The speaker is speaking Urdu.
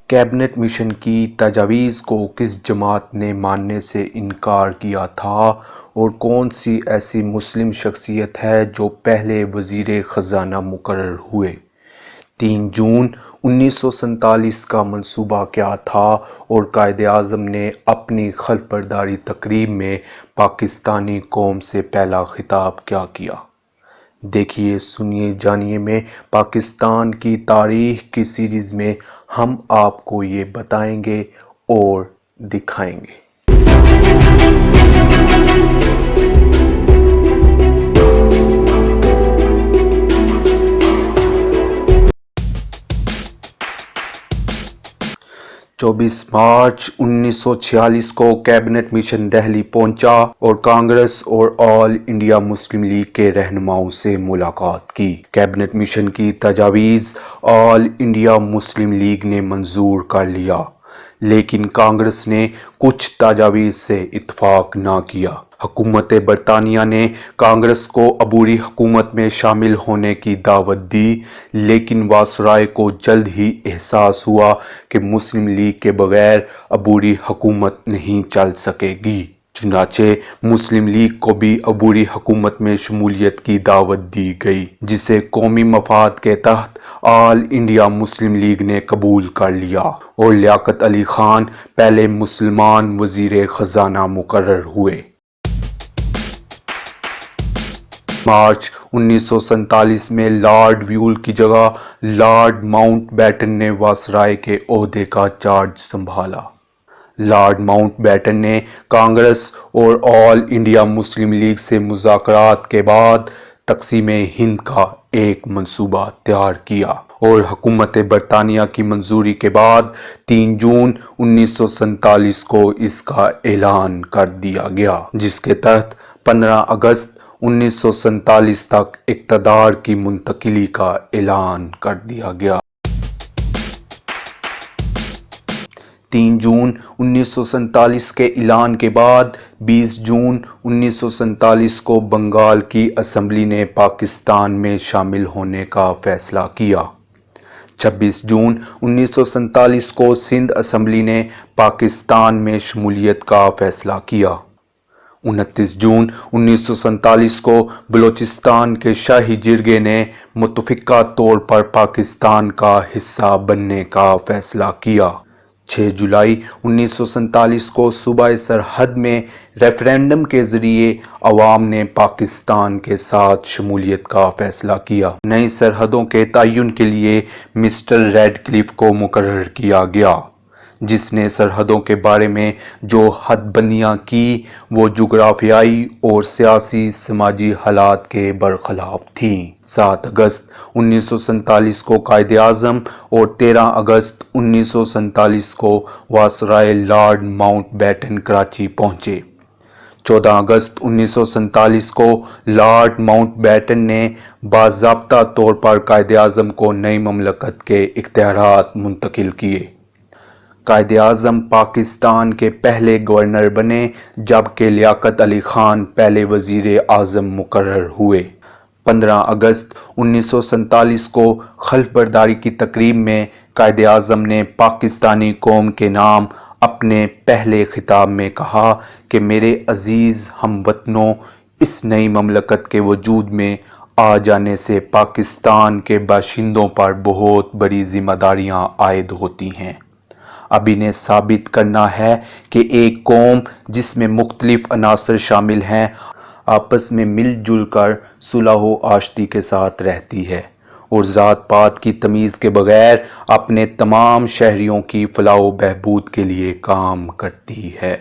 کیبنٹ مشن کی تجاویز کو کس جماعت نے ماننے سے انکار کیا تھا اور کون سی ایسی مسلم شخصیت ہے جو پہلے وزیر خزانہ مقرر ہوئے؟ 3 جون 1947 کا منصوبہ کیا تھا اور قائد اعظم نے اپنی خلف برداری تقریب میں پاکستانی قوم سے پہلا خطاب کیا کیا؟ دیکھیے سنیے جانیے میں پاکستان کی تاریخ کی سیریز میں ہم آپ کو یہ بتائیں گے اور دکھائیں گے۔ 24 مارچ 1946 کو کیبنٹ مشن دہلی پہنچا اور کانگریس اور آل انڈیا مسلم لیگ کے رہنماؤں سے ملاقات کی۔ کیبنٹ مشن کی تجاویز آل انڈیا مسلم لیگ نے منظور کر لیا، لیکن کانگریس نے کچھ تجاویز سے اتفاق نہ کیا۔ حکومت برطانیہ نے کانگریس کو عبوری حکومت میں شامل ہونے کی دعوت دی، لیکن وائسرائے کو جلد ہی احساس ہوا کہ مسلم لیگ کے بغیر عبوری حکومت نہیں چل سکے گی۔ چنانچہ مسلم لیگ کو بھی عبوری حکومت میں شمولیت کی دعوت دی گئی، جسے قومی مفاد کے تحت آل انڈیا مسلم لیگ نے قبول کر لیا اور لیاقت علی خان پہلے مسلمان وزیر خزانہ مقرر ہوئے۔ مارچ 1947 میں لارڈ ویول کی جگہ لارڈ ماؤنٹ بیٹن نے وائسرائے کے عہدے کا چارج سنبھالا۔ لارڈ ماؤنٹ بیٹن نے کانگریس اور آل انڈیا مسلم لیگ سے مذاکرات کے بعد تقسیم ہند کا ایک منصوبہ تیار کیا اور حکومت برطانیہ کی منظوری کے بعد 3 جون 1947 کو اس کا اعلان کر دیا گیا، جس کے تحت 15 اگست 1947 تک اقتدار کی منتقلی کا اعلان کر دیا گیا۔ 3 جون 1947 کے اعلان کے بعد 20 جون 1947 کو بنگال کی اسمبلی نے پاکستان میں شامل ہونے کا فیصلہ کیا۔ 26 جون 1947 کو سندھ اسمبلی نے پاکستان میں شمولیت کا فیصلہ کیا۔ 29 جون 1947 کو بلوچستان کے شاہی جرگے نے متفقہ طور پر پاکستان کا حصہ بننے کا فیصلہ کیا۔ 6 جولائی 1947 کو صوبہ سرحد میں ریفرنڈم کے ذریعے عوام نے پاکستان کے ساتھ شمولیت کا فیصلہ کیا۔ نئی سرحدوں کے تعین کے لیے مسٹر ریڈ کلف کو مقرر کیا گیا، جس نے سرحدوں کے بارے میں جو حد بندیاں کی وہ جغرافیائی اور سیاسی سماجی حالات کے برخلاف تھیں۔ 7 اگست 1947 کو قائد اعظم اور 13 اگست 1947 کو viceroy Lord Mountbatten Karachi پہنچے۔ 14 اگست 1947 کو لارڈ ماؤنٹ بیٹن نے باضابطہ طور پر قائد اعظم کو نئی مملکت کے اختیارات منتقل کیے۔ قائد اعظم پاکستان کے پہلے گورنر بنے، جبکہ لیاقت علی خان پہلے وزیر اعظم مقرر ہوئے۔ 15 اگست 1947 کو خلف برداری کی تقریب میں قائد اعظم نے پاکستانی قوم کے نام اپنے پہلے خطاب میں کہا کہ میرے عزیز ہم وطنوں، اس نئی مملکت کے وجود میں آ جانے سے پاکستان کے باشندوں پر بہت بڑی ذمہ داریاں عائد ہوتی ہیں۔ اب انہیں ثابت کرنا ہے کہ ایک قوم جس میں مختلف عناصر شامل ہیں آپس میں مل جل کر صلح و آشتی کے ساتھ رہتی ہے اور ذات پات کی تمیز کے بغیر اپنے تمام شہریوں کی فلاح و بہبود کے لیے کام کرتی ہے۔